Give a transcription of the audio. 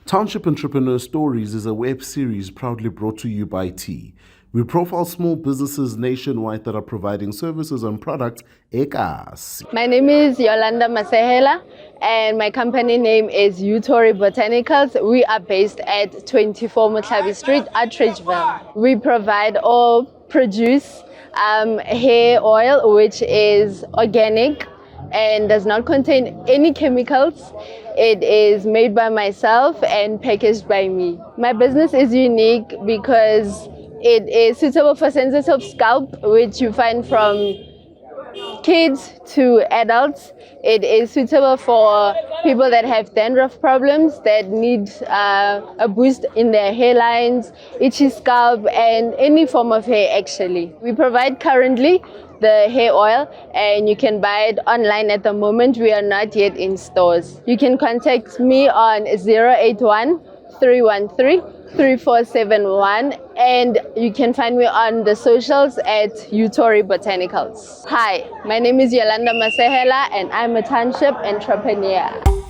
Township Entrepreneur Stories is a web series proudly brought to you by T. We profile small businesses nationwide that are providing services and products ekas. My name is Yolanda Masehela and my company name is Yutori Bonicals. We are based at 24 Mutlabi Street, Atteridgeville. We provide or produce hair oil which is organic and does not contain any chemicals. It is made by myself and packaged by me. My business is unique because it is suitable for sensitive scalp, which you find from kids to adults. It is suitable for people that have dandruff problems, that need a boost in their hairlines, itchy scalp, and any form of hair actually. We provide currently the hair oil and you can buy it online at the moment. We are not yet in stores. You can contact me on 081 313 3471 and you can find me on the socials at Yutori Bonicals. Hi, my name is Yolanda Masehela and I'm a Township entrepreneur.